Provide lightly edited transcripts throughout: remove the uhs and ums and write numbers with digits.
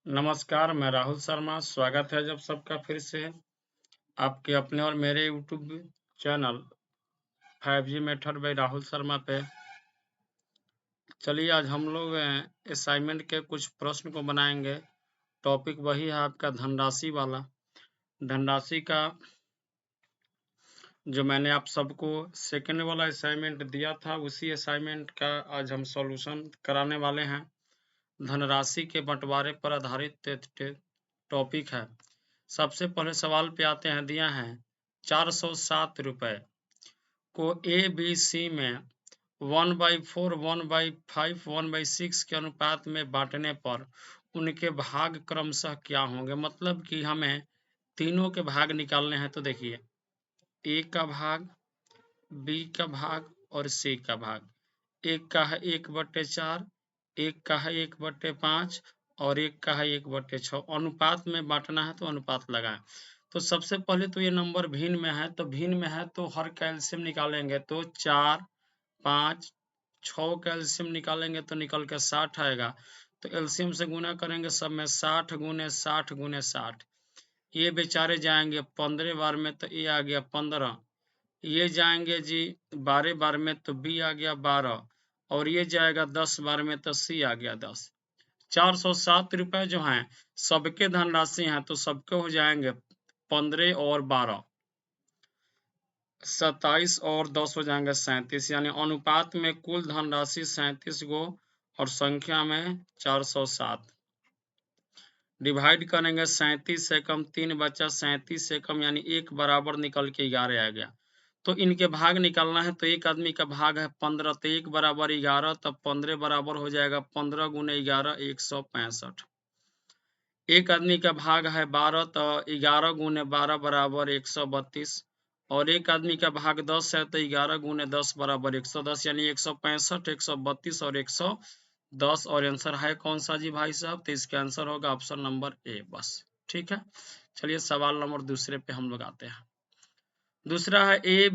नमस्कार, मैं राहुल शर्मा। स्वागत है जब सबका फिर से आपके अपने और मेरे YouTube channel 5G method by Rahul Sharma पे। चलिए आज हम लोग असाइनमेंट के कुछ प्रश्न को बनाएंगे। टॉपिक वही है आपका धनराशि वाला। धनराशि का जो मैंने आप सबको सेकेंड वाला असाइनमेंट दिया था, उसी असाइनमेंट का आज हम सॉल्यूशन कराने वाले हैं। धनराशि के बंटवारे पर आधारित टॉपिक है। सबसे पहले सवाल पे आते हैं। दिया है 407 रुपए को ए बी सी में 1/4, 1/5, 1/6 के अनुपात में बांटने पर उनके भाग क्रमशः क्या होंगे। मतलब कि हमें तीनों के भाग निकालने हैं। तो देखिए, ए का भाग, बी का भाग और सी का भाग। एक का है 1/4, एक का है 1/5 और एक का है 1/6। अनुपात में बांटना है तो अनुपात लगाएं। तो सबसे पहले तो ये नंबर भिन्न में है, तो भिन्न में है तो हर कैल्शियम निकालेंगे तो 4, 5, 6 कैल्शियम निकालेंगे तो निकल के 60 आएगा। तो एलसीएम से गुना करेंगे सब में 60 गुने 60 गुने 60। ये बेचारे जाएंगे 15 बार में तो ये आ गया 15। ये जाएंगे जी 12 बार में तो बी आ गया 12 और ये जाएगा 10 बार में तो सी आ गया 10। 407 रुपए जो हैं सबके धनराशि हैं तो सबके हो जाएंगे 15 और 12, 27 और 10 हो जाएंगे 37। यानी अनुपात में कुल धनराशि 37 गो और संख्या में 407। डिवाइड करेंगे 37 से कम 3 बचा, 37 से कम यानी 1 बराबर निकल के 11 आ गया। तो इनके भाग निकालना है तो एक आदमी का भाग है 15 तो 1 बराबर 11, तब 15 बराबर हो जाएगा 15 गुने 11 165। एक आदमी का भाग है 12 तो 11 गुने 12 बराबर 132 और एक आदमी का भाग 10 है तो 11 गुने 10 बराबर 110 यानी 165, 132 और 110। और आंसर है कौन सा जी भाई साहब? तो इसका आंसर होगा ऑप्शन नंबर ए बस। ठीक है, चलिए सवाल नंबर दूसरे पे हम लोग आते हैं। दूसरा है ए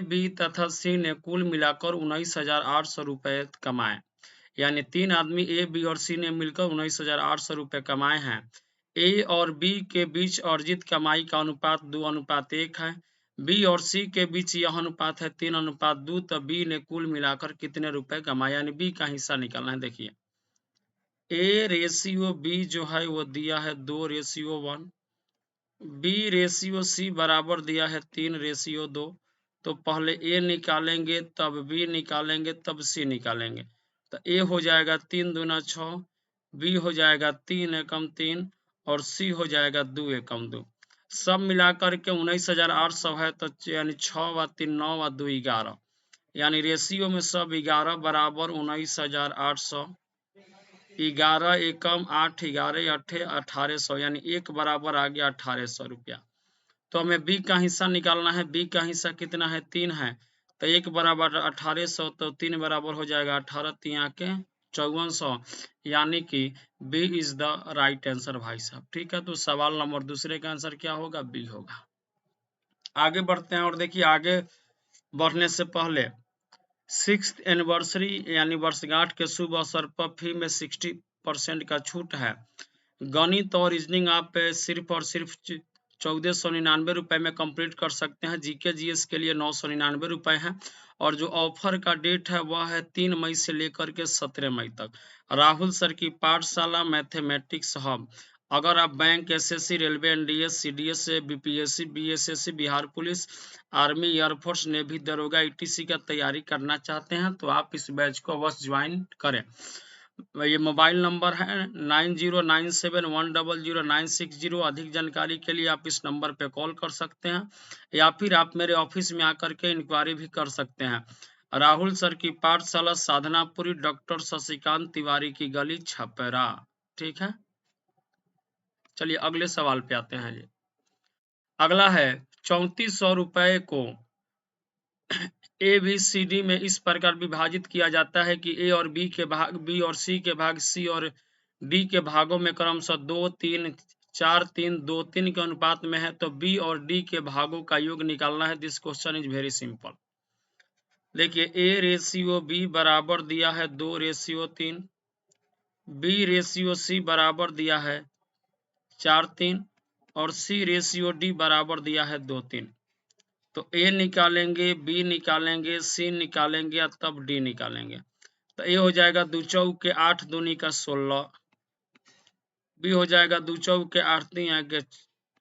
बी तथा सी ने कुल मिलाकर 19,800 रुपए कमाए। यानी तीन आदमी ए बी और सी ने मिलकर 19,800 रुपए कमाए हैं। ए और बी के बीच अर्जित कमाई का अनुपात 2:1 है। बी और सी के बीच यह अनुपात है 3:2। तो बी ने कुल मिलाकर कितने रुपए कमाए, यानी बी का हिस्सा निकालना है। देखिए, ए रेशियो बी जो है वो दिया है 2:1, बी रेशियो सी बराबर दिया है 3:2। तो पहले ए निकालेंगे तब बी निकालेंगे तब सी निकालेंगे। तो ए हो जाएगा 3 दूना 6, बी हो जाएगा 3 एकम 3 और सी हो जाएगा 2 एकम 2। सब मिलाकर के 19,800 है तो यानी 6 व 3 9 व 2 11, यानी रेशियो में सब 11 बराबर 19,800। 11 एकम 8, 11 अट्ठे 1800 यानी 1 बराबर आ गया 1800 रुपया। तो हमें बी का हिस्सा निकालना है। बी का हिस्सा कितना है? 3 है तो 1 बराबर 1800 तो 3 बराबर हो जाएगा 18 3 के 5400, यानी कि B is the right answer भाई साहब। ठीक है, तो सवाल नंबर दूसरे का आंसर क्या होगा? बी होगा। आगे बढ़ते हैं और देखिए, आगे बढ़ने से पहले 6th एनिवर्सरी यानी वर्षगांठ के शुभ अवसर पर फी में 60% का छूट है। गणित और रीजनिंग आप सिर्फ और सिर्फ 1499 रुपए में कंप्लीट कर सकते हैं। जीके जीएस के लिए 999 रुपए है और जो ऑफर का डेट है वह है 3 मई से लेकर के 17 मई तक। राहुल सर की पाठशाला मैथमेटिक्स हब। अगर आप bank, SSC, railway, NDS, CDS, BPSC, BSSC, Bihar police, army, air force, navy, दरोगा, ईटीसी का तैयारी करना चाहते हैं तो आप इस बैच को अवश्य ज्वाइन करें। ये मोबाइल नंबर है 9097100960। अधिक जानकारी के लिए आप इस नंबर पे कॉल कर सकते हैं या फिर आप मेरे ऑफिस में आकर के इंक्वायरी भी कर सकते हैं। राहुल सर की पाठशाला, साधनापुरी, डॉक्टर शशिकांत तिवारी की गली, छपरा। ठीक है, चलिए अगले सवाल पे आते हैं। ये अगला है 3400 रुपए को ए बी सी डी में इस प्रकार विभाजित किया जाता है कि ए और बी के भाग, बी और सी के भाग, सी और डी के भागों में क्रमशः 2 3 4 3 2 3 के अनुपात में है। तो बी और डी के भागों का योग निकालना है। This question is very simple. देखिए, ए रेशियो बी बराबर दिया है 2:3, बी रेशियो सी बराबर दिया है 4:3 और सी रेशियो डी बराबर दिया है 2:3। तो ए निकालेंगे, बी निकालेंगे, सी निकालेंगे और तब डी निकालेंगे। तो ए हो जाएगा 2 चौके 8 दूनी का 16, बी हो जाएगा 2 चौके 8 तिया के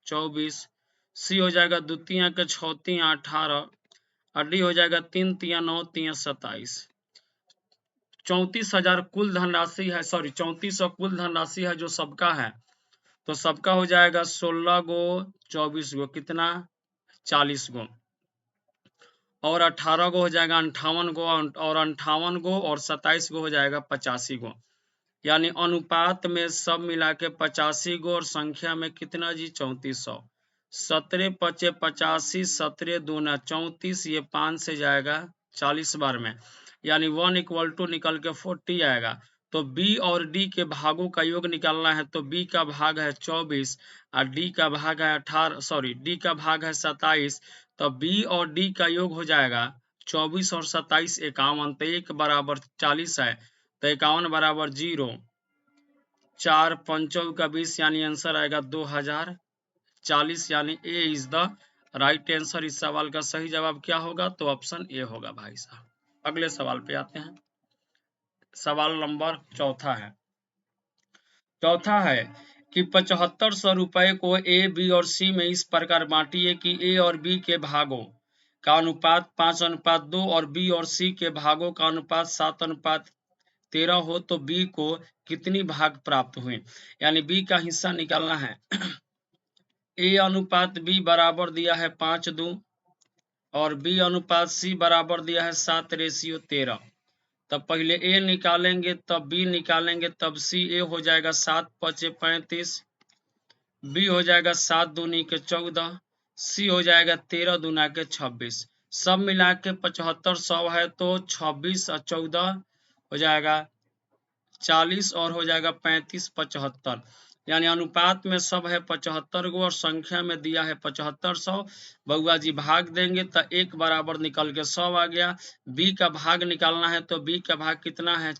24, सी हो जाएगा 2 तिया के 6 तिया 18 और डी हो जाएगा 3 तिया 9 तिया 27। 34,000 कुल धनराशि है, सॉरी 3400 कुल धनराशि है जो सबका है। तो सबका हो जाएगा 16 गो 24 गो कितना 40 गो और 18 गो हो जाएगा 58 गो और 58 गो और 27 गो हो जाएगा 85 गो। यानी अनुपात में सब मिला के 85 गो और संख्या में कितना जी 3400। 17 पचे 85, 17 दूना 34, ये 5 से जाएगा 40 बार में, यानी 1 = निकल के 40 आएगा। तो बी और डी के भागों का योग निकालना है। तो बी का भाग है 24 और डी का भाग है 18, सॉरी डी का भाग है 27। तो बी और डी का योग हो जाएगा 24 और 27 51। तो 1 बराबर 40 है, तो 51 बराबर 0, 4 पंचों का 20, यानी आंसर आएगा 2040। यानी ए इज द राइट आंसर। इस सवाल का सही जवाब क्या होगा? तो ऑप्शन ए होगा भाई साहब। अगले सवाल पे आते हैं। सवाल नंबर चौथा है कि 7500 रुपए को ए, बी और सी में इस प्रकार बांटिए कि ए और बी के भागों का अनुपात 5:2 और बी और सी के भागों का अनुपात 7:13 हो, तो बी को कितनी भाग प्राप्त हुए? यानी बी का हिस्सा निकालना है। ए अनुपात बी बराबर दिया है 5:2 और बी अनुपात सी बराबर दिया है 7:13। तब पहले ए निकालेंगे, तब बी निकालेंगे, तब सी। ए हो जाएगा 7 पचे 35, बी हो जाएगा 7 दूनी के 14, सी हो जाएगा 13 दूना के 26। सब मिला के 7500 है, तो 26 और 14 हो जाएगा 40 और हो जाएगा 35 75। यानी अनुपात में सब है 75 गो और संख्या में दिया है 7500। बउआ जी भाग देंगे तो 1 बराबर निकल के 100 आ गया। बी का भाग निकालना है, तो बी का भाग कितना है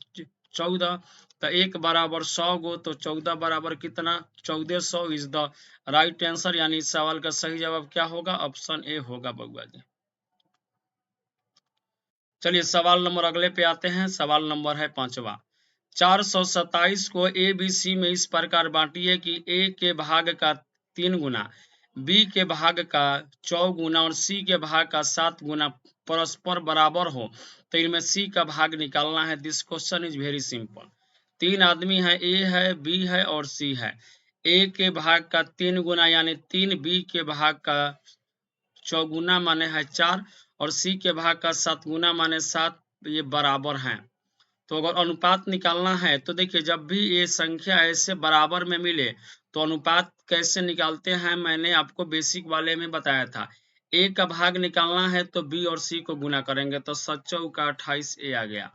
14, तो 1 बराबर 100 गो, तो 14 बराबर कितना 1400 इज द राइट आंसर। यानी इस सवाल का सही जवाब क्या होगा? ऑप्शन ए होगा बउआ जी। चलिए सवाल नंबर अगले पे आते हैं। सवाल नंबर है 5वां। 427 को ए बी सी में इस प्रकार बांटिए कि ए के भाग का 3 गुना, बी के भाग का 4 गुना और सी के भाग का 7 गुना परस्पर बराबर हो। तो इनमें सी का भाग निकालना है। This question is very simple. 3 आदमी है, ए है, बी है और सी है। ए के भाग का 3 गुना यानी 3, बी के भाग का 4 गुना माने है 4 और सी के भाग का 7 गुना माने 7, ये बराबर हैं। तो अगर अनुपात निकालना है तो देखिए, जब भी ये संख्या ऐसे बराबर में मिले तो अनुपात कैसे निकालते हैं, मैंने आपको बेसिक वाले में बताया था। ए का भाग निकालना है तो बी और सी को गुना करेंगे, तो 7 चौका 28 ए आ गया।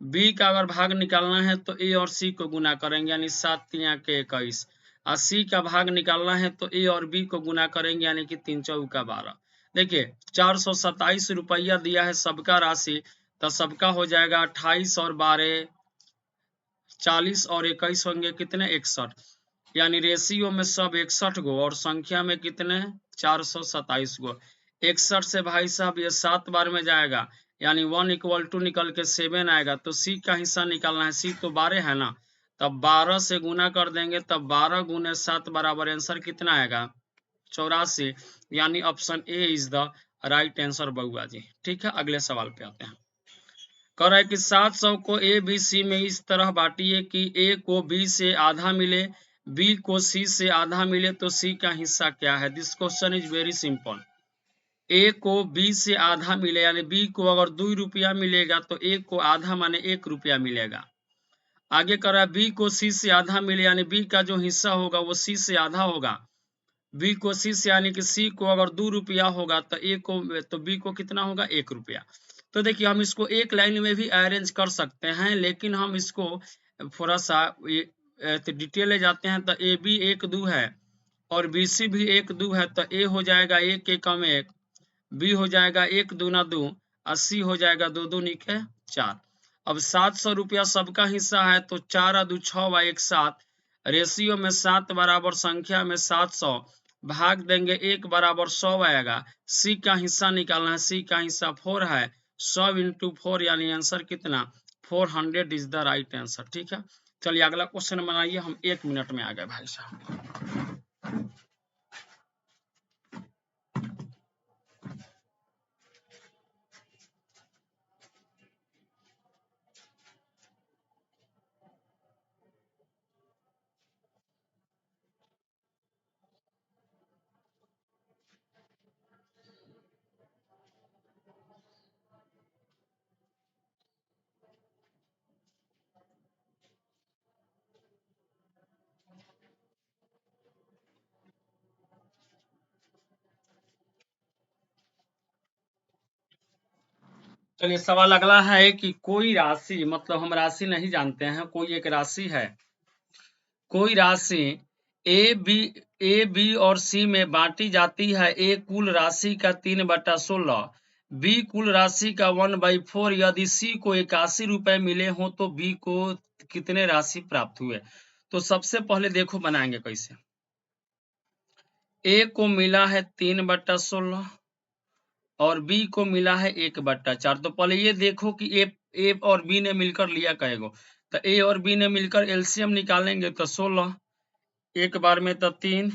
बी का अगर भाग निकालना है तो ए और सी को गुना करेंगे, यानी 7 तिया के 21। और सी का भाग निकालना है तो ए और बी को गुना करेंगे, यानी कि 3 चौका 12। देखिए 427 रुपया दिया है सबका राशि, तो सबका हो जाएगा 28 और 12 40 और 21 होंगे कितने 61। यानी रेशियो में सब 61 गो और संख्या में कितने 427 गो। 61 से भाई साहब ये 7 बार में जाएगा, यानी 1 = निकल के 7 आएगा। तो सी का हिस्सा निकालना है। सी तो 12 है ना, तब 12 से गुना कर देंगे, तब 12 गुने 7 बराबर आंसर कितना आएगा 84। यानी option A is the right answer बउआ जी। ठीक है, अगले सवाल पे आते हैं। कह रहा है कि 700 को ए बी सी में इस तरह बांटिए कि ए को बी से आधा मिले, बी को सी से आधा मिले, तो सी का हिस्सा क्या है? This question is very simple. A को बी से आधा मिले, यानी बी को अगर 2 रुपया मिलेगा तो ए को आधा माने 1 रुपया मिलेगा। आगे कह रहा है बी को सी से आधा मिले, यानी बी का जो हिस्सा होगा वो सी से आधा होगा। बी को सी से, यानी कि सी को अगर 2 रुपया होगा तो ए को, तो बी को कितना होगा 1 रुपया। तो देखिए हम इसको एक लाइन में भी अरेंज कर सकते हैं, लेकिन हम इसको थोड़ा सा डिटेल ले जाते हैं। तो ए बी 1 2 है और बी सी भी 1 2 है, तो ए हो जाएगा 1 एकम 1, बी हो जाएगा 1 दूना 2 और सी हो जाएगा 2 दूनी के 4। अब 700 रुपया सबका हिस्सा है तो 4 2 6 व 1 7, रेशियो में 7 बराबर संख्या में 700 भाग देंगे 1 बराबर 100 आएगा। सी का हिस्सा निकालना है, सी का हिस्सा 4 है, 100 इंटू 4 यानी आंसर कितना 400 इज द राइट आंसर। ठीक है, चलिए अगला क्वेश्चन बनाइए, हम 1 मिनट में आ गए भाई साहब। चलिए सवाल अगला है कि कोई राशि, मतलब हम राशि नहीं जानते हैं, कोई एक राशि है, कोई राशि ए बी और सी में बांटी जाती है। ए कुल राशि का 3/16, बी कुल राशि का 1/4। यदि सी को 81 रुपए मिले हो तो बी को कितने राशि प्राप्त हुए। तो सबसे पहले देखो बनाएंगे कैसे। ए को मिला है 3/16 और बी को मिला है 1/4। तो पहले ये देखो कि ए और बी ने मिलकर लिया कहेगो, तो ए और बी ने मिलकर एलसीएम निकालेंगे तो 16, एक बार में तो 3,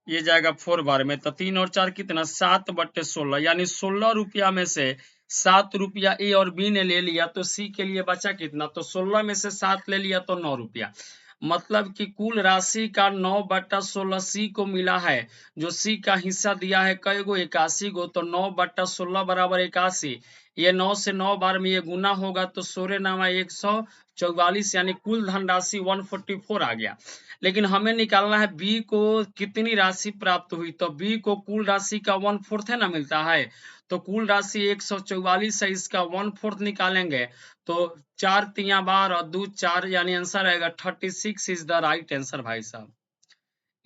ये जाएगा 4 बार में, तो 3 और 4 कितना 7/16, यानी 16 रुपया में से 7 रुपया ए और बी ने ले लिया, तो सी के लिए बचा कितना, तो 16 में से 7 ले लिया तो 9 रुपया। मतलब कि कुल राशि का 9/16 सी को मिला है, जो सी का हिस्सा दिया है कई गो 81 गो, तो 9/16 बराबर 81, ये 9 से 9 बार में ये गुना होगा तो 16 नामा 144, यानी कुल धनराशि 144 आ गया। लेकिन हमें निकालना है बी को कितनी राशि प्राप्त हुई, तो बी को कुल राशि का 1/4 है ना मिलता है, तो कुल राशि 144 है, इसका 1/4 निकालेंगे तो 4 तिया 12 और 2 4, यानी आंसर आएगा 36 इज द राइट आंसर भाई साहब।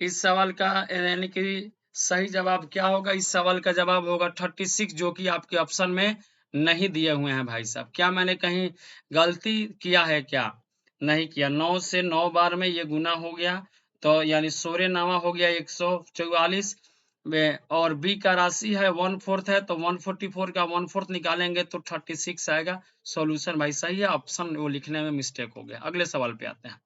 इस सवाल का यानी कि सही जवाब क्या होगा, इस सवाल का जवाब होगा 36, जो कि आपके ऑप्शन में नहीं दिए हुए हैं भाई साहब। क्या मैंने कहीं गलती किया है क्या, नहीं किया। 9 से 9 बार में ये गुना हो गया, तो यानी 16 नामा हो गया 144 में, और बी का राशि है 1/4 है, तो 144 का 1/4 निकालेंगे तो 36 आएगा। सॉल्यूशन भाई सही है, ऑप्शन वो लिखने में मिस्टेक हो गया। अगले सवाल पे आते हैं।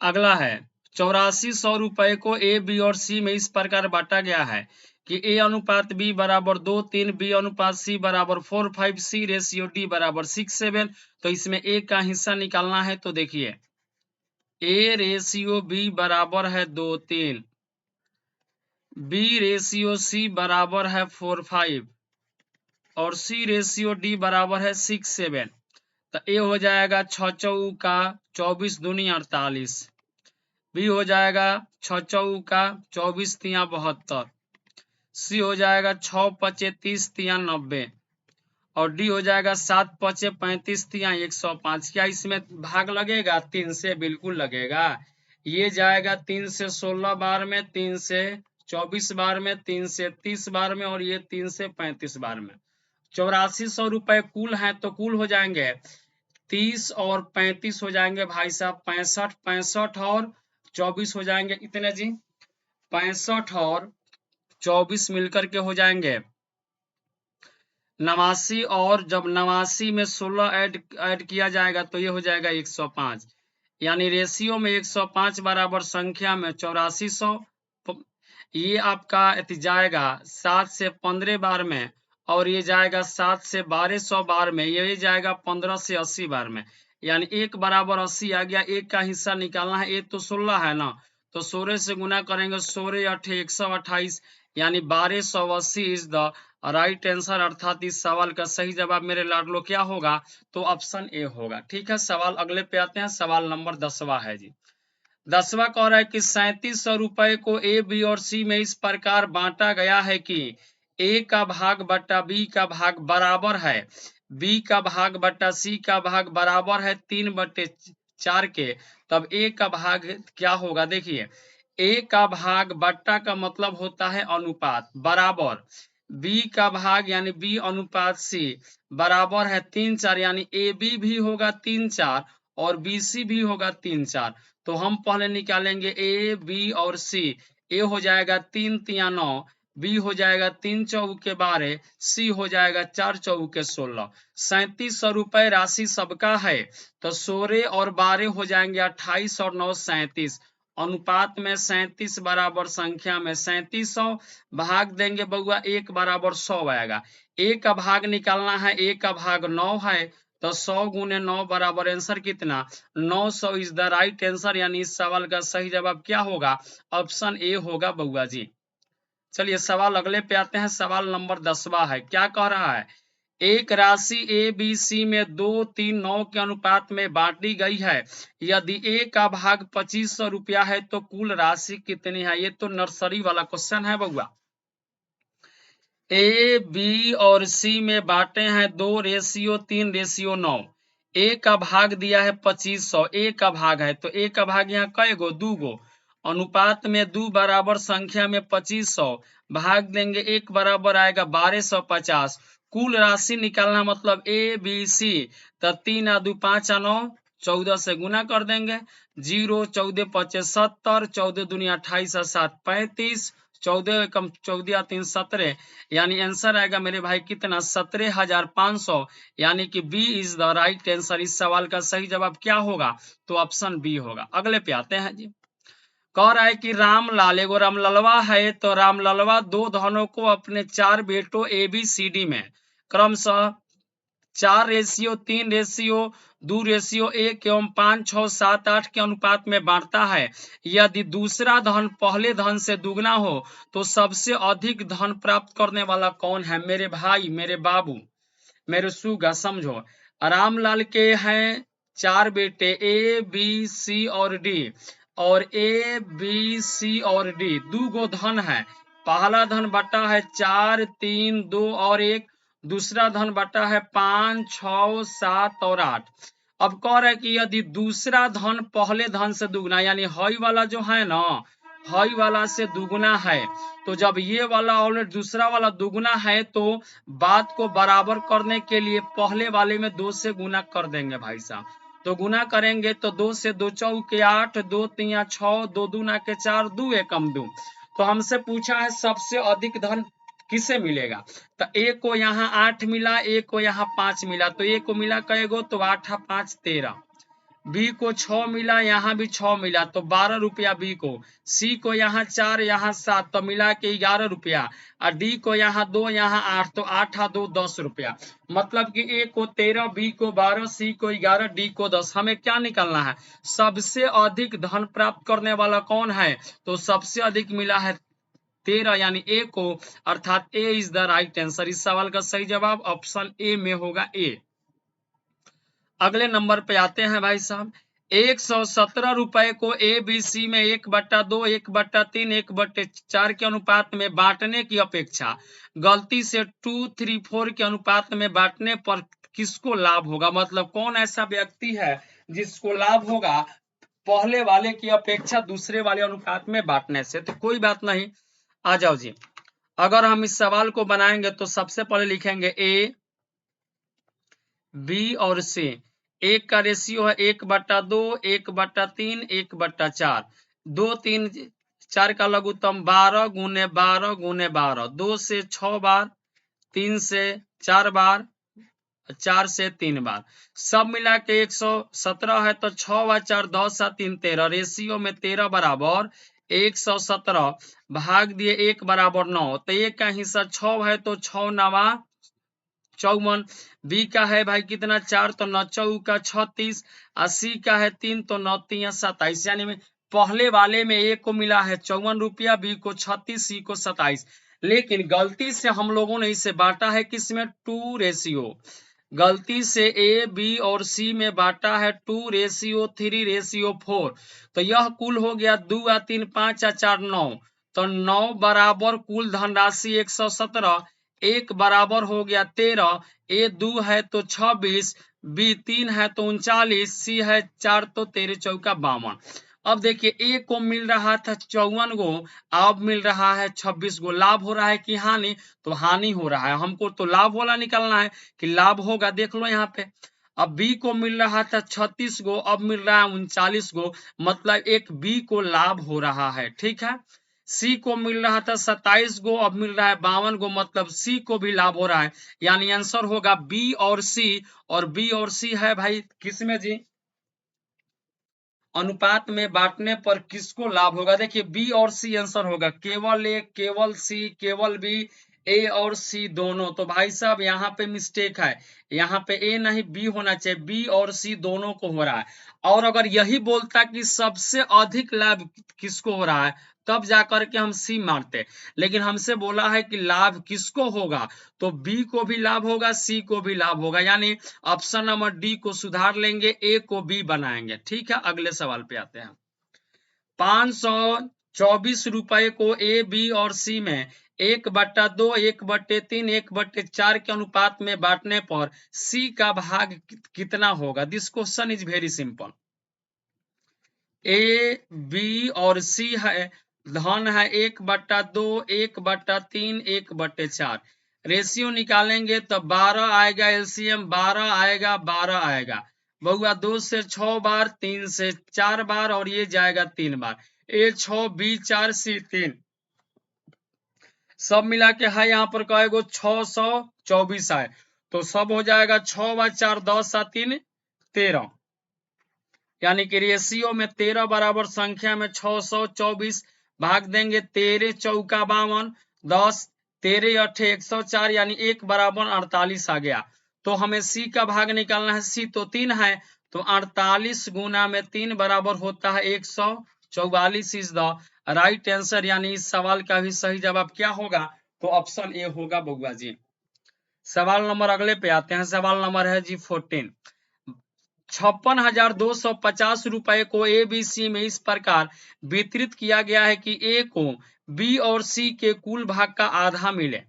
अगला है 8400 रुपए को ए बी और सी में इस प्रकार बांटा गया है कि ए अनुपात बी बराबर 2:3, बी अनुपात सी बराबर 4:5, सी रेशियो डी बराबर 6:7। तो इसमें ए का हिस्सा निकालना है, तो देखिए ए रेशियो बी बराबर है 2:3, बी रेशियो सी बराबर है 4:5 और सी रेशियो डी बराबर है 6:7। तो ए हो जाएगा 6 चौका 24 दूनी 48, बी हो जाएगा 6 चौका 24 तिया 72, सी हो जाएगा 6 पचे 30 तिया 90 और डी हो जाएगा 7 पचे 35 तिया 105। क्या इसमें भाग लगेगा, 3 से बिल्कुल लगेगा। ये जाएगा 3 से 16 बार में, 3 से 24 बार में, 3 से 30 बार में और ये 3 से 35 बार में। 8400 रुपए कुल है, तो कुल हो जाएंगे 30 और 35 हो जाएंगे भाई साहब 65, 65 और 24 हो जाएंगे इतने जी, 65 और 24 मिलकर के हो जाएंगे 89, और जब 89 में 16 ऐड किया जाएगा तो ये हो जाएगा 105, यानी रेशियो में 105 बराबर संख्या में 8400। ये आपका जाएगा 7 से 15 बार में, और ये जाएगा 7 से 1200 बार में, ये जाएगा 15 से 80 बार में, यानी 1 बराबर 80 आ गया। 1 का हिस्सा निकालना है, 1 तो 16 है ना, तो 16 से गुना करेंगे, 16 8 128, यानी 1280 इज द राइट आंसर। अर्थात इस सवाल का सही जवाब मेरे लाडलो क्या होगा, तो ऑप्शन ए होगा। ठीक है, सवाल अगले पे आते हैं। सवाल नंबर 10वां है जी। 10वां कह रहा है कि 3700 रुपए को ए बी और सी में इस प्रकार बांटा गया है कि ए का भाग बटा बी का भाग बराबर है, बी का भाग बटा सी का भाग बराबर है 3/4 के। तब ए का भाग क्या होगा, देखिए ए का भाग बट्टा का मतलब होता है अनुपात, बराबर बी का भाग यानी बी अनुपात सी बराबर है 3-4, यानी ए बी भी होगा 3-4 और बी सी भी होगा 3-4। तो हम पहले निकालेंगे ए बी और सी। ए हो जाएगा 3-3-9, बी हो जाएगा 3-4-12, सी हो जाएगा 4-4-16। 3700 रुपए राशि सबका है, तो 16 और 12 हो जाएंगे 28 और 9 37। अनुपात में 37 बराबर संख्या में 3700 भाग देंगे बउआ 1 बराबर 100 आएगा। ए का भाग निकालना है, ए का भाग 9 है, तो 100 गुने 9 बराबर आंसर कितना 900 इज द राइट आंसर। यानी इस सवाल का सही जवाब क्या होगा, ऑप्शन ए होगा बउआ जी। चलिए सवाल अगले पे आते हैं। सवाल नंबर 10वां है, क्या कह रहा है, एक राशि ए बी सी में 2, 3, 9 के अनुपात में बांटी गई है। यदि ए का भाग 2500 रुपया है तो कुल राशि कितनी है। ये तो नर्सरी वाला क्वेश्चन है बउआ। ए बी और सी में बांटे हैं 2:3:9। ए का भाग दिया है 2500, ए का भाग है, तो ए का भाग यहाँ कई गो 2 गो। अनुपात में 2 बराबर संख्या में 2500 भाग देंगे 1 बराबर आएगा 1250। कुल राशि निकालना मतलब ए बी सी, तो 3 आ 2 5 आ 9, 14 से गुना कर देंगे। 0 14 5 70, 14 दूनी 28 और 7 35, 14 कम 14 3 17, यानी आंसर आएगा मेरे भाई कितना 17,500। यानी कि B is the right answer. इस सवाल का सही जवाब क्या होगा, तो ऑप्शन बी होगा। अगले पे आते हैं जी। कह रहा है कि रामलाल, एगो रामललवा है, तो रामललवा 2 धनों को अपने 4 बेटों ए बी सी डी में क्रमशः 4:3:2:1 एवं 5, 6, 7, 8 के अनुपात में बांटता है। यदि दूसरा धन पहले धन से दुगना हो तो सबसे अधिक धन प्राप्त करने वाला कौन है। मेरे भाई, मेरे बाबू, मेरे सुगा, समझो। रामलाल के हैं 4 बेटे ए बी सी और डी, और ए बी सी और डी 2 गो धन है। पहला धन बटा है 4, 3, 2 और 1, दूसरा धन बटा है 5, 6, 7 और 8। अब कह रहा है कि यदि दूसरा धन पहले धन से दुगना, यानी हई वाला जो है ना, हई वाला से दुगना है, तो जब ये वाला ऑलरेडी दूसरा वाला दुगना है तो बात को बराबर करने के लिए पहले वाले में 2 से गुना कर देंगे भाई साहब। तो गुना करेंगे तो 2 से 2 चौके 8, 2 3 6, 2 दूना के 4, 2 एकम 2। तो हमसे पूछा है सबसे अधिक धन किसे मिलेगा। तो ए को यहाँ 8 मिला, ए को यहाँ 5 मिला, तो ए को मिला कएगो, तो 8 5 13। बी को 6 मिला, यहाँ भी 6 मिला, तो 12 रुपया बी को। सी को यहाँ 4, यहाँ 7, तो मिला के 11 रुपया। और डी को यहाँ 2, यहाँ 8, तो 8 2 10 रुपया। मतलब कि ए को 13, बी को 12, सी को 11, डी को 10। हमें क्या निकालना है, सबसे अधिक धन प्राप्त करने वाला कौन है। तो सबसे अधिक मिला है 13, यानी ए को, अर्थात ए इज द राइट आंसर। इस सवाल का सही जवाब ऑप्शन ए में होगा, ए। अगले नंबर पे आते हैं भाई साहब। 117 रुपए को ए बी सी में 1/2, 1/3, 1/4 के अनुपात में बांटने की अपेक्षा गलती से 2, 3, 4 के अनुपात में बांटने पर किसको लाभ होगा। मतलब कौन ऐसा व्यक्ति है जिसको लाभ होगा पहले वाले की अपेक्षा दूसरे वाले अनुपात में बांटने से। तो कोई बात नहीं, आ जाओ जी। अगर हम इस सवाल को बनाएंगे तो सबसे पहले लिखेंगे ए बी और सी। एक का रेशियो है 1/2, 1/3, 1/4। 2, 3, 4 का लघुत्तम 12 गुने 12 गुने 12। 2 से 6 बार, 3 से 4 बार, 4 से 3 बार, सब मिला के 117 है। तो 6 व 4 10 3 13, रेशियो में 13 बराबर 117 भाग दिए 1 बराबर 9। तो 1 का हिस्सा 6 है, तो 6 9 54। बी का है भाई कितना 4, तो 9 चौका 36। 80 का है 3, तो 9 3 27। यानी में पहले वाले में ए को मिला है 54 रुपया, बी को 36, सी को 27। लेकिन गलती से हम लोगों ने इसे बांटा है किसमें, 2 रेशियो। गलती से ए बी और सी में बांटा है 2:3:4। तो यह कुल हो गया 2 आ 3 5 आ 4 9। तो 9 बराबर कुल धनराशि 117, 1 बराबर हो गया 13, ए 2 है तो 26, बी 3 है तो 39, सी है 4 तो 13 चौका 52। अब देखिए ए को मिल रहा था 54 गो, अब मिल रहा है 26 गो। लाभ हो रहा है कि हानि? तो हानि हो रहा है। हमको तो लाभ वाला निकालना है कि लाभ होगा। देख लो यहाँ पे, अब बी को मिल रहा था 36 गो, अब मिल रहा है 39 गो, मतलब एक बी को लाभ हो रहा है। ठीक है, सी को मिल रहा था 27 गो, अब मिल रहा है 52 गो, मतलब सी को भी लाभ हो रहा है। यानी आंसर होगा बी और सी। और बी और सी है भाई किसमें जी? अनुपात में बांटने पर किसको लाभ होगा? देखिए बी और सी आंसर होगा, केवल ए, केवल सी, केवल बी, ए और सी दोनों। तो भाई साहब यहाँ पे मिस्टेक है, यहाँ पे ए नहीं बी होना चाहिए, बी और सी दोनों को हो रहा है। और अगर यही बोलता कि सबसे अधिक लाभ किसको हो रहा है, तब जाकर के हम सी मारते, लेकिन हमसे बोला है कि लाभ किसको होगा, तो बी को भी लाभ होगा, सी को भी लाभ होगा। यानी ऑप्शन नंबर डी को सुधार लेंगे, ए को बी बनाएंगे। ठीक है, अगले सवाल पे आते हैं। 524 रुपए को ए, बी और सी में 1/2, 1/3, 1/4 के अनुपात में बांटने पर सी का भाग कितना होगा? This question is very simple. A, B और सी है, धन है 1/2, 1/3, 1/4। रेशियो निकालेंगे तो 12 आएगा, एलसीएम 12 आएगा, 12 आएगा। बउआ 2 से 6 बार, 3 से 4 बार, और ये जाएगा 3 बार। ए 6, बी 4, सी 3, सब मिला के है यहाँ पर कहेगो 624 है। तो सब हो जाएगा 6/4, 10 और 3 13, यानी कि रेशियो में 13 बराबर संख्या में 624 भाग देंगे 13 चौका 52, 10 13 अठे 104, यानी 1 बराबर 48 आ गया। तो हमें सी का भाग निकालना है, सी तो 3 है, तो 48 गुना में 3 बराबर होता है 144 इज द राइट आंसर। यानी इस सवाल का भी सही जवाब क्या होगा? तो ऑप्शन ए होगा बउआ जी। सवाल नंबर अगले पे आते हैं। सवाल नंबर है जी 14। 56,250 रुपए को ए, बी, सी में इस प्रकार वितरित किया गया है कि ए को बी और सी के कुल भाग का आधा मिले।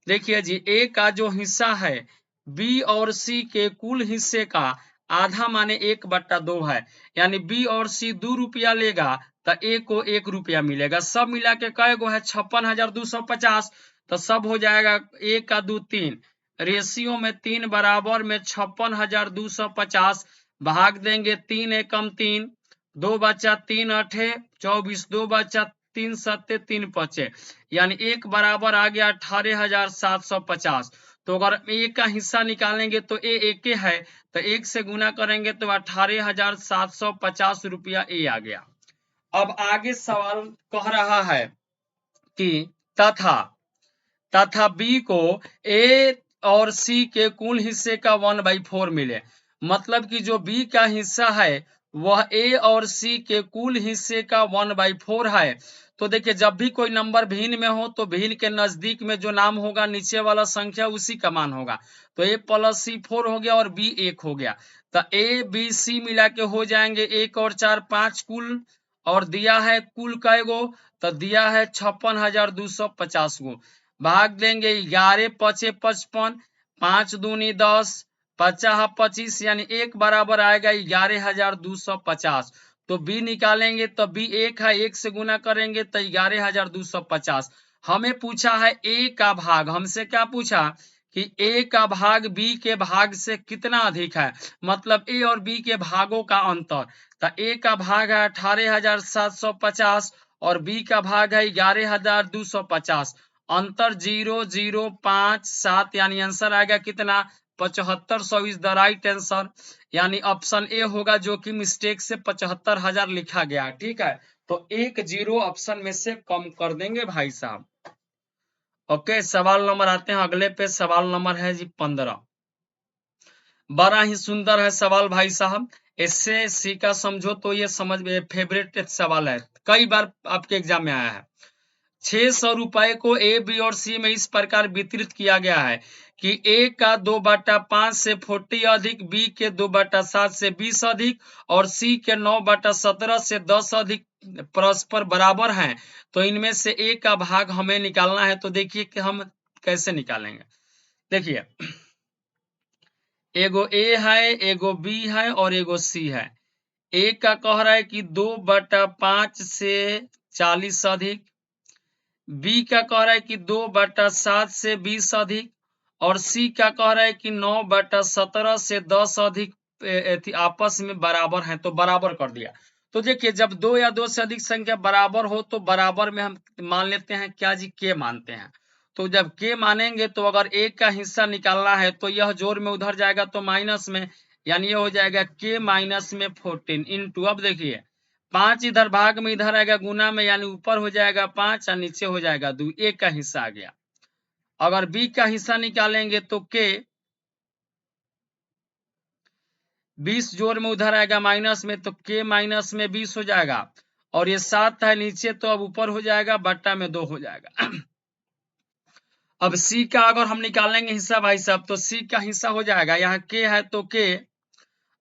देखिए जी, ए का जो हिस्सा है बी और सी के कुल हिस्से का आधा माने 1/2 है। यानी बी और सी 2 रुपया लेगा तो ए को 1 रुपया मिलेगा। सब मिला के कय गो है? 56,250। तो सब हो जाएगा 1 का 2 3, रेशियो में 3 बराबर में 56,250 भाग देंगे 3 एकम 3, 2 बचा 3 अठे 24, 2 बचा 3 सत्ते 3 पचे, यानी 1 बराबर आ गया 18,750। तो अगर ए का हिस्सा निकालेंगे तो ए एक है, तो 1 से गुना करेंगे तो 18,750 रुपया ए आ गया। अब आगे सवाल कह रहा है कि तथा बी को ए और सी के कुल हिस्से का 1/4 मिले। मतलब कि जो बी का हिस्सा है वह ए और सी के कुल हिस्से का 1/4 है। तो देखिए, जब भी कोई नंबर भिन्न में हो तो भिन्न के नजदीक में जो नाम होगा नीचे वाला संख्या उसी का मान होगा। तो ए प्लस सी 4 हो गया और बी 1 हो गया। तो ए बी सी मिला के हो जाएंगे 1 और 4 5 कुल, और दिया है कुल कै गो? तो दिया है 56,250 गो। भाग देंगे 11 पचे 55, 5 दूनी 10, 50 25, यानी 1 बराबर आएगा 11,250। तो बी निकालेंगे तो बी 1 है, 1 से गुना करेंगे तो 11,250। हमें पूछा है ए का भाग, हमसे क्या पूछा कि ए का भाग बी के भाग से कितना अधिक है, मतलब ए और बी के भागों का अंतर। तो ए का भाग है 18,750 और बी का भाग है 11,250, अंतर 0,057, यानी आंसर आएगा कितना? 7500 इज द राइट आंसर। यानी ऑप्शन ए होगा, जो कि मिस्टेक से 75,000 लिखा गया। ठीक है, तो एक जीरो ऑप्शन में से कम कर देंगे भाई साहब। ओके, सवाल नंबर आते हैं अगले पे। सवाल नंबर है जी 15। बड़ा ही सुंदर है सवाल भाई साहब। इससे सी का समझो तो ये समझ में फेवरेट सवाल है, कई बार आपके एग्जाम में आया है। 600 रुपए को ए, बी और सी में इस प्रकार वितरित किया गया है कि ए का 2/5 से 40 अधिक, बी के 2/7 से 20 अधिक और सी के 9/17 से 10 अधिक परस्पर बराबर हैं। तो इनमें से ए का भाग हमें निकालना है। तो देखिए कि हम कैसे निकालेंगे। देखिए, एगो ए है, एगो बी है और एगो सी है। ए का कह रहा है कि 2/5 से 40 अधिक, बी का कह रहा है कि 2/7 से 20 अधिक, और सी का कह रहा है कि 9/17 से 10 अधिक आपस में बराबर है, तो बराबर कर दिया। तो देखिए जब दो या दो से अधिक संख्या बराबर हो तो बराबर में हम मान लेते हैं क्या जी, के मानते हैं। तो जब के मानेंगे तो अगर एक का हिस्सा निकालना है तो यह जोड़ में उधर जाएगा तो माइनस में, यानी ये हो जाएगा के माइनस में 14 इंटू, अब देखिए 5 इधर भाग में, इधर आएगा गुना में, यानी ऊपर हो जाएगा 5 और नीचे हो जाएगा 2, एक का हिस्सा आ गया। अगर बी का हिस्सा निकालेंगे तो के 20 जोड़ में उधर आएगा माइनस में, तो के माइनस में 20 हो जाएगा, और ये 7 है नीचे तो अब ऊपर हो जाएगा, बट्टा में 2 हो जाएगा। अब सी का अगर हम निकालेंगे हिस्सा भाई साहब, तो सी का हिस्सा हो जाएगा, यहाँ के है तो के,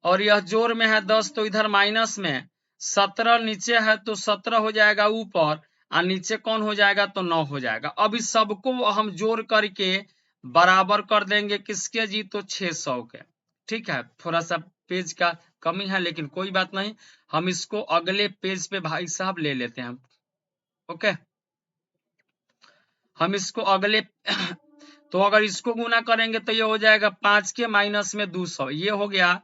और यह जोड़ में है 10 तो इधर माइनस में, 17 नीचे है तो 17 हो जाएगा ऊपर, और नीचे कौन हो जाएगा तो 9 हो जाएगा। अब इस सबको हम जोड़ करके बराबर कर देंगे किसके जी, तो 600 के। ठीक है, थोड़ा सा पेज का कमी है लेकिन कोई बात नहीं, हम इसको अगले पेज पे भाई साहब ले लेते हैं। ओके, हम इसको अगले तो अगर इसको गुना करेंगे तो ये हो जाएगा 5 के माइनस में 200, ये हो गया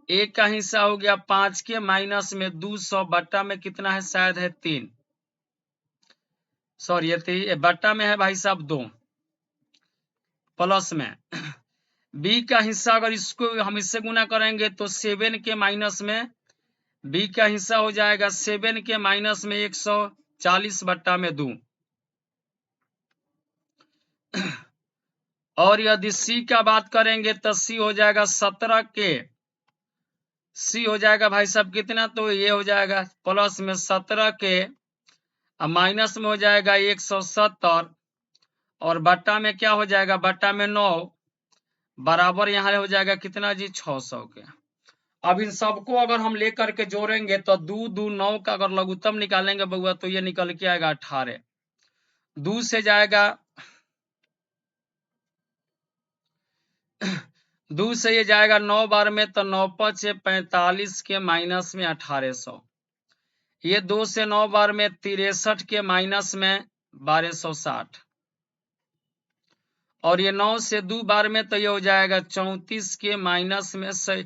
एक का हिस्सा हो गया 5 के माइनस में 200, बट्टा में कितना है, शायद है 3, सॉरी ये बट्टा में है भाई साहब 2, प्लस में बी का हिस्सा अगर इसको हम इससे गुना करेंगे तो 7 के माइनस में, बी का हिस्सा हो जाएगा 7 के माइनस में 140 बट्टा में 2, और यदि सी का बात करेंगे तो सी हो जाएगा 17 के, सी हो जाएगा भाई साहब कितना, तो ये हो जाएगा प्लस में 17 के, माइनस में हो जाएगा 170, और बट्टा में क्या हो जाएगा, बट्टा में 9, बराबर यहाँ हो जाएगा कितना जी, 600 के। अब इन सबको अगर हम लेकर के जोड़ेंगे तो 2 2 9 का अगर लघुत्तम निकालेंगे बउआ तो ये निकल के आएगा 18, 2 से जाएगा 2 से ये जाएगा 9 बार में, तो 9 5 45 के माइनस में 1800, ये 2 से 9 बार में 63 के माइनस में 1260, और ये 9 से 2 बार में तो ये हो जाएगा 34 के माइनस में से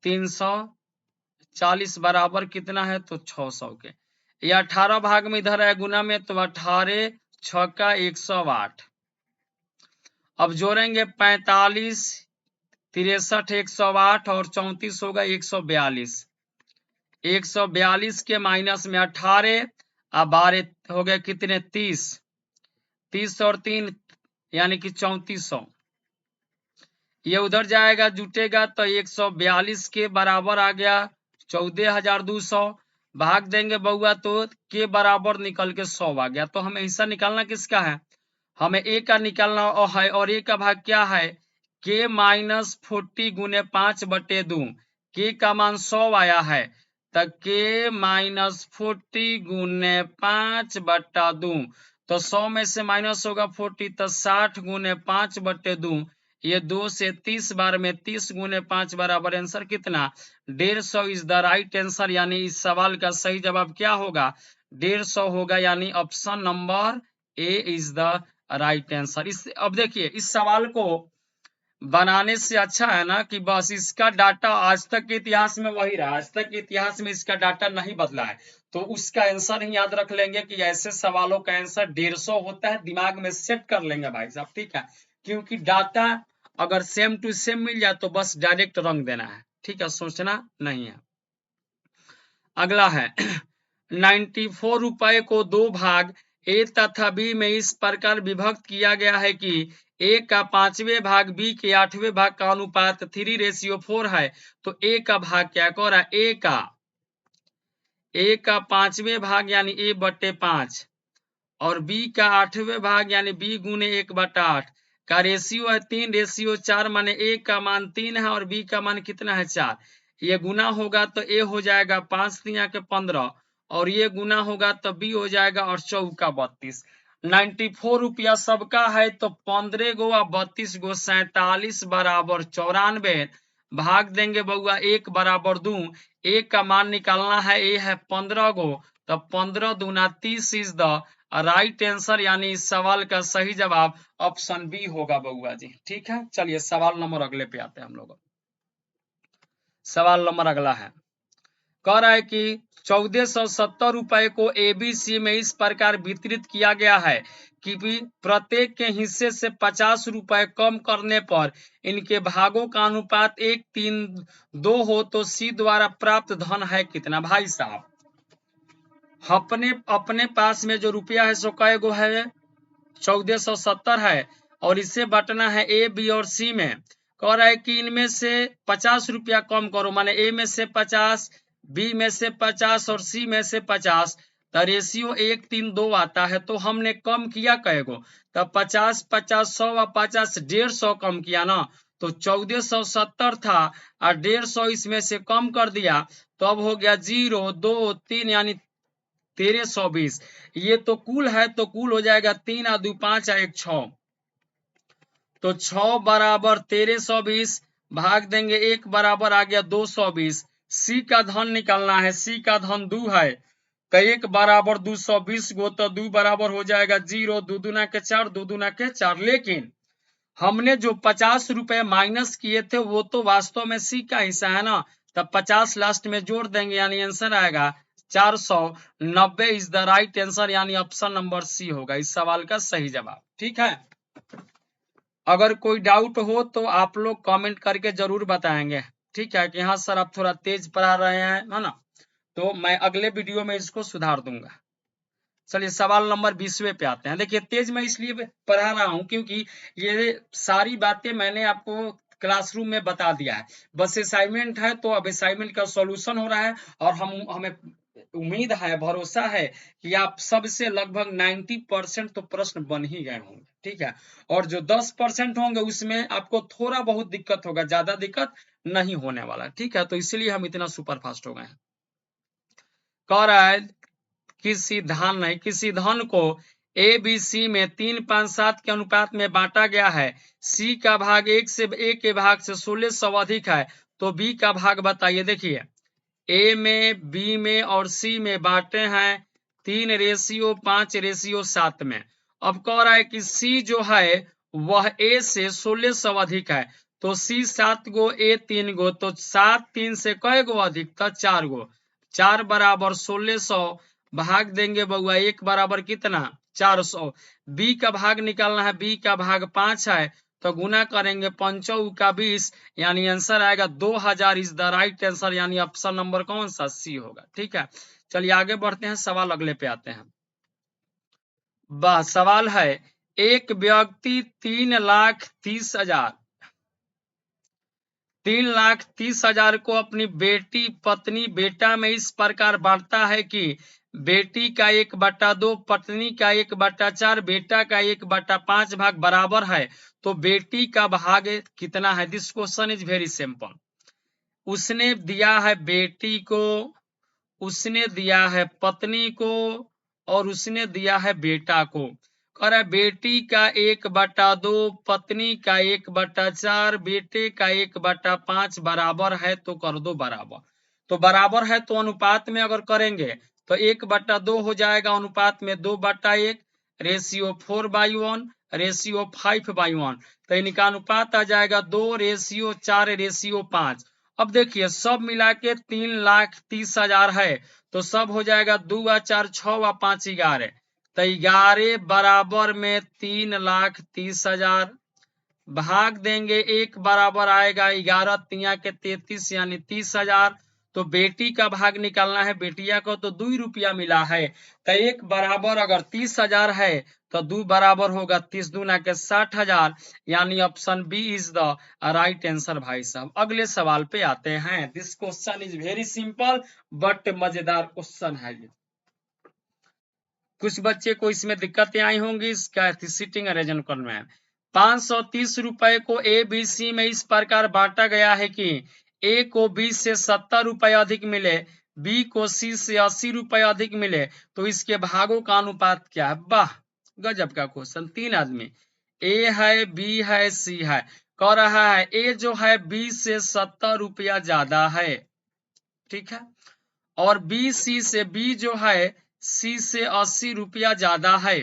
340, बराबर कितना है तो 600 के। ये 18 भाग में इधर है गुना में, तो 18 6 108, अब जोड़ेंगे 45 63 108 और 34 होगा 142, 142 के माइनस में 18, अब 12 हो गए कितने 30, 30 और 3 यानी कि 3400, ये उधर जाएगा जुटेगा तो 142 के बराबर आ गया 14200, भाग देंगे बउआ तो के बराबर निकल के 100 आ गया। तो हमें हिस्सा निकालना किसका है, हमें ए का निकालना है, और ए का भाग क्या है, के माइनस 40 गुने 5/2, के का मान 100 आया है, तो के माइनस 40 गुने 5/2, तो 100 में से माइनस होगा 40, तो 60 गुने 5/2, ये 2 से 30 बार में 30 गुने 5 बराबर आंसर कितना, 150 इज द राइट आंसर, यानी इस सवाल का सही जवाब क्या होगा, 150 होगा, यानी option number A is the right answer. इस अब देखिए इस सवाल को बनाने से अच्छा है ना कि बस इसका डाटा आज तक के इतिहास में वही रहा, आज तक के इतिहास में इसका डाटा नहीं बदला है, तो उसका आंसर ही याद रख लेंगे कि ऐसे सवालों का आंसर 150 होता है, दिमाग में सेट कर लेंगे भाई साहब, ठीक है, क्योंकि डाटा अगर सेम टू सेम मिल जाए तो बस डायरेक्ट रंग देना है, ठीक है, सोचना नहीं है। अगला है 94 रुपए को 2 भाग ए तथा बी में इस प्रकार विभक्त किया गया है कि ए का 5वें भाग बी के 8वें भाग का अनुपात 3:4 है, तो ए का भाग क्या कर रहा है, ए का 5वें भाग यानी a/5 और बी का 8वें भाग यानी b गुने 1/8 का रेशियो है 3:4, माने ए का मान 3 है और बी का मान कितना है 4, ये गुना होगा तो ए हो जाएगा 5 3 के 15, और ये गुना होगा तो बी हो जाएगा और 4 का 32। 94 रुपया सबका है तो 15 गो और 32 गो 47 बराबर 94, भाग देंगे बउआ 1 बराबर 2। ए का मान निकालना है, ए है 15 गो, तो 15 दूना 30 इज द राइट आंसर, यानी इस सवाल का सही जवाब ऑप्शन बी होगा बउआ जी। ठीक है, चलिए सवाल नंबर अगले पे आते हैं हम लोग। सवाल नंबर अगला है, कह रहा है कि 1470 रुपए को एबीसी में इस प्रकार वितरित किया गया है कि प्रत्येक के हिस्से से 50 रुपए कम करने पर इनके भागों का अनुपात 1:3:2 हो तो सी द्वारा प्राप्त धन है कितना। भाई साहब, अपने अपने पास में जो रुपया है सो कई गो है, 1470 है, और इसे बंटना है ए बी और सी में। कह रहा है कि इनमें से 50 रुपया कम करो, माने ए में से 50, बी में से 50 और सी में से 50, तो रेशियो 1:3:2 आता है। तो हमने कम किया कैगो, तब 50 50 100 और 50 150 कम किया ना, तो 1470 था और 150 इसमें से कम कर दिया, तो अब हो गया 0 2 3 यानी 1320। ये तो कुल है, तो कुल हो जाएगा 3 और 2 5 और 1 6, तो 6 बराबर 1320, भाग देंगे 1 बराबर आ गया 220। सी का धन निकालना है, सी का धन 2 है, तो 1 बराबर 220 गो, तो 2 बराबर हो जाएगा 0, 2 दूना के 4, 2 दूना के 4। लेकिन हमने जो 50 रुपए माइनस किए थे वो तो वास्तव में सी का हिस्सा है ना, तब 50 लास्ट में जोड़ देंगे, यानी आंसर आएगा 490 इज द राइट आंसर, यानी ऑप्शन नंबर सी होगा इस सवाल का सही जवाब। ठीक है, अगर कोई डाउट हो तो आप लोग कमेंट करके जरूर बताएंगे। ठीक है कि हाँ सर आप थोड़ा तेज पढ़ा रहे हैं, है ना, तो मैं अगले वीडियो में इसको सुधार दूंगा। चलिए सवाल नंबर 20वें पे आते हैं। देखिए तेज मैं इसलिए पढ़ा रहा हूं क्योंकि ये सारी बातें मैंने आपको क्लासरूम में बता दिया है, बस असाइनमेंट है, तो अब असाइनमेंट का सॉल्यूशन हो रहा है, और हमें उम्मीद है, भरोसा है कि आप सबसे लगभग 90% तो प्रश्न बन ही गए होंगे। ठीक है, और जो 10% होंगे उसमें आपको थोड़ा बहुत दिक्कत होगा, ज्यादा दिक्कत नहीं होने वाला। ठीक है, तो इसलिए हम इतना सुपर फास्ट हो गए हैं। कह रहा है किसी धन नहीं, किसी धन को ए बी सी में 3:5:7 के अनुपात में बांटा गया है, सी का भाग 1 से ए के भाग से 1600 अधिक है, तो बी का भाग बताइए। देखिए ए में, बी में और सी में बांटे हैं 3:5:7 में। अब कह रहा है कि सी जो है वह ए से 1600 अधिक है, तो सी 7 गो, ए 3 गो, तो 7 3 से कै गो अधिक, तो 4 गो, 4 बराबर 1600, भाग देंगे बउआ 1 बराबर कितना 400। बी का भाग निकालना है, बी का भाग 5 है, तो गुना करेंगे 5 का 20, यानी आंसर आएगा 2000 इज द राइट आंसर, यानी ऑप्शन नंबर कौन सा सी होगा। ठीक है, चलिए आगे बढ़ते हैं, सवाल अगले पे आते हैं। बस सवाल है, एक व्यक्ति 3,30,000 3,30,000 को अपनी बेटी, पत्नी, बेटा में इस प्रकार बांटता है कि बेटी का 1/2, पत्नी का 1/4, बेटा का 1/5 भाग बराबर है, तो बेटी का भाग कितना है। This question is very simple. उसने दिया है बेटी को, उसने दिया है पत्नी को, और उसने दिया है बेटा को। कह रहा है बेटी का 1/2, पत्नी का 1/4, बेटे का 1/5 बराबर है, तो कर दो बराबर। तो बराबर है तो अनुपात में अगर करेंगे तो 1/2 हो जाएगा, अनुपात में 2/1, रेशियो 4/1, रेशियो 5/1, तो इनका अनुपात आ जाएगा 2:4:5। अब देखिए सब मिला के 3,30,000 है, तो सब हो जाएगा 2 और 4 6 और 5 11, तो 11 बराबर में 3,30,000, भाग देंगे 1 बराबर आएगा 11 तिया के 33 यानी 30,000। तो बेटी का भाग निकालना है, बेटिया को तो 2 रुपया मिला है, तो 1 बराबर अगर 30,000 है तो 2 बराबर होगा 30 दूना के 60,000, यानी option B is the right answer. भाई साहब अगले सवाल पे आते हैं। This question is very simple but मजेदार क्वेश्चन है ये। कुछ बच्चे को इसमें दिक्कतें आई होंगी, इसका सीटिंग अरेंजमेंट करना है। 530 रुपए को ए बी सी में इस प्रकार बांटा गया है कि ए को बी से 70 रुपए अधिक मिले, बी को सी से 80 रुपए अधिक मिले, तो इसके भागों का अनुपात क्या है। वाह गजब का क्वेश्चन। 3 आदमी, ए है, बी है, सी है, कह रहा है ए जो है बी से 70 रुपया ज्यादा है, ठीक है, और बी जो है सी से 80 रुपया ज्यादा है।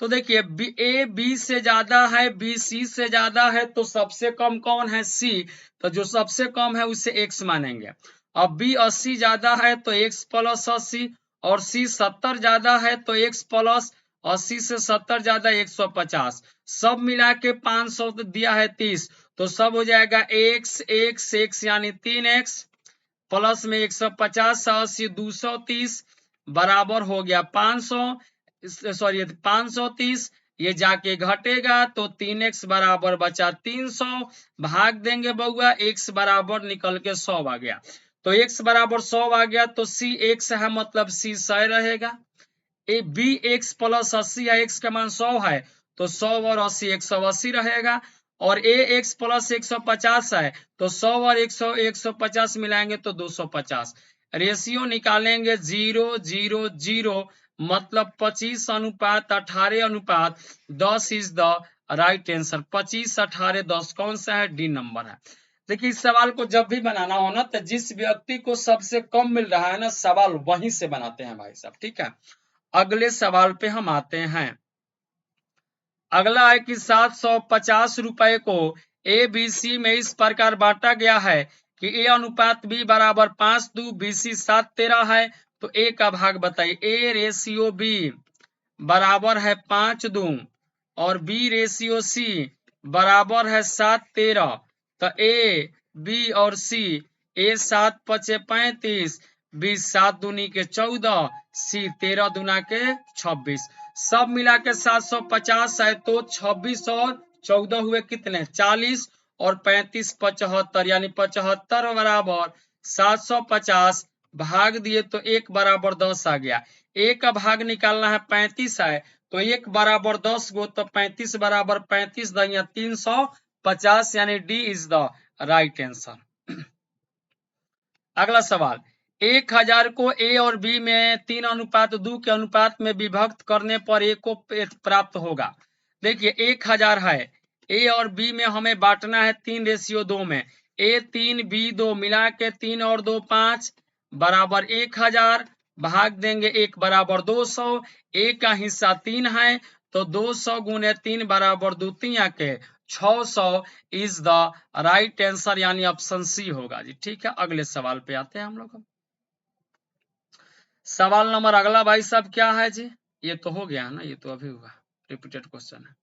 तो देखिए ए बी से ज्यादा है, बी सी से ज्यादा है, तो सबसे कम कौन है? सी। तो जो सबसे कम है उसे एक्स मानेंगे। अब बी 80 ज्यादा है तो एक्स प्लस 80, और सी 70 ज्यादा है तो एक्स प्लस 80 से 70 ज्यादा 150, सब मिला के 500 दिया है 30, तो सब हो जाएगा एक्स एक्स एक्स यानी 3x प्लस में 150 80 230 बराबर हो गया 500, सॉरी 530, ये जाके घटेगा तो 3x बराबर बचा 300, भाग देंगे बउआ, x बराबर निकल के 100 आ गया। तो x बराबर 100 आ गया तो c x है, मतलब c 100 रहेगा। ए बी एक्स प्लस 80 है, x का मान 100 है, तो 100 और 80 180 रहेगा। और ए एक्स प्लस 150 है, तो 100 और 150 मिलाएंगे तो 250। रेशियो निकालेंगे 0 0 0, मतलब 25 अनुपात 18 अनुपात 10 इज द राइट आंसर। 25 18 10 कौन सा है? डी नंबर है। देखिए इस सवाल को जब भी बनाना हो ना, तो जिस व्यक्ति को सबसे कम मिल रहा है ना, सवाल वहीं से बनाते हैं भाई साहब, ठीक है। अगले सवाल पे हम आते हैं। अगला है कि 750 रुपए को ए बी सी में इस प्रकार बांटा गया है कि ए अनुपात बी बराबर 5:2, बी सी 7:13 है, तो ए का भाग बताइए। ए रेशियो बी बराबर है 5:2 और बी रेशियो सी बराबर है 7:13, तो ए बी और सी, ए 7 5 35, बी 7 दूनी के 14, सी 13 दूना के 26, सब मिला के 750 है, तो 26 और 14 हुए कितने? 40, और 35 75, यानी 75 बराबर 750, भाग दिए तो 1 बराबर 10 आ गया। एक का भाग निकालना है 35 है, तो 1 बराबर 10 गो, तो 35 बराबर 35 दिया 350, यानी D is the right answer. अगला सवाल, 1000 को ए और बी में 3:2 के अनुपात में विभक्त करने पर ए को प्राप्त होगा। देखिए 1000 है, ए और बी में हमें बांटना है 3:2 में, ए 3 बी 2 मिला के 3 और 2 5 बराबर 1000, भाग देंगे 1 बराबर 200, ए का हिस्सा 3 है, तो 200 गुने 3 बराबर 2 3 के 600 इज द राइट आंसर, यानी ऑप्शन सी होगा जी, ठीक है। अगले सवाल पे आते हैं हम लोग। सवाल नंबर अगला भाई साहब क्या है जी? ये तो हो गया ना, ये तो अभी हुआ, रिपीटेड क्वेश्चन है।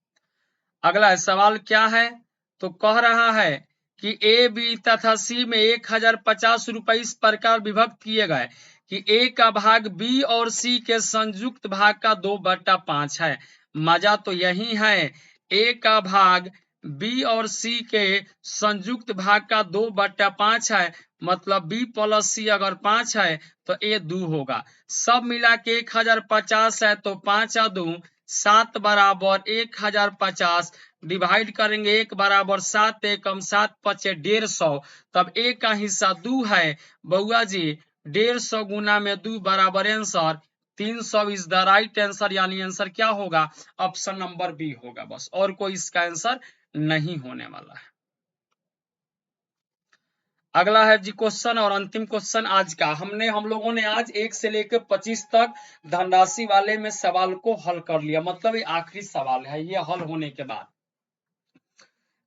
अगला सवाल क्या है? तो कह रहा है कि ए बी तथा सी में 1050 रुपए इस प्रकार विभक्त किए गए कि ए का भाग बी और सी के संयुक्त भाग का 2/5 है। मजा तो यही है, ए का भाग बी और सी के संयुक्त भाग का 2/5 है, मतलब बी प्लस सी अगर 5 है तो ए 2 होगा। सब मिला के 1050 है, तो 5 और 2 7 बराबर 1050, डिवाइड करेंगे 1 बराबर 7 एकम 7 5 150, तब ए का हिस्सा 2 है बउआ जी, 150 गुना में 2 बराबर answer 300 is the right answer, यानी आंसर क्या होगा? ऑप्शन नंबर बी होगा, बस और कोई इसका आंसर नहीं होने वाला है। अगला है जी क्वेश्चन और अंतिम क्वेश्चन आज का। हम लोगों ने आज 1 से लेकर 25 तक धनराशि वाले में सवाल को हल कर लिया, मतलब ये आखिरी सवाल है। ये हल होने के बाद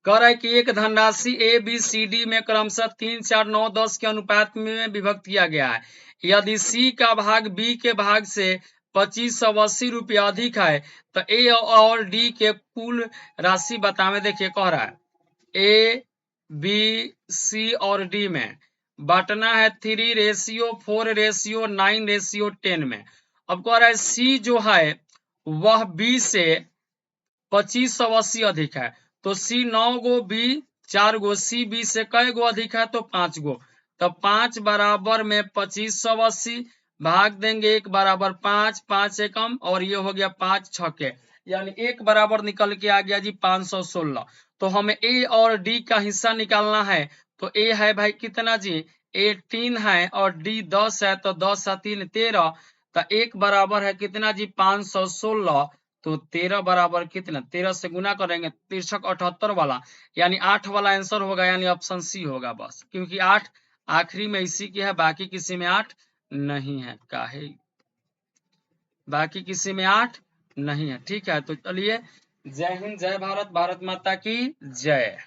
कह रहा है कि एक धनराशि ए बी सी डी में क्रमशः 3 4 9 10 के अनुपात में विभक्त किया गया है। यदि सी का भाग बी के भाग से 2580 रुपया अधिक है, तो ए और डी के कुल राशि बतावे। देखिए कह रहा है ए बी सी और डी में बांटना है 3:4:9:10 में। अब कह रहा है सी जो है वह बी से 2580 अधिक है, तो सी 9 गो, बी 4 गो, सी बी से कई गो अधिक है? तो 5 गो, तो 5 बराबर में 2580, भाग देंगे 1 बराबर 5 5 एकम, और ये हो गया 5 6 यानी 1 बराबर निकल के आ गया जी 516। तो हमें ए और डी का हिस्सा निकालना है, तो ए है भाई कितना जी? 18 है, और डी 10 है, तो 10 3 13, तो 1 बराबर है कितना जी? 516, तो 13 बराबर कितना, 13 से गुना करेंगे, तिरछक 78 वाला, यानी 8 वाला आंसर होगा, यानी ऑप्शन सी होगा बस, क्योंकि 8 आखिरी में इसी की है, बाकी किसी में 8 नहीं है, काहे बाकी किसी में 8 नहीं है। ठीक है, तो चलिए, जय हिंद, जय भारत, भारत माता की जय।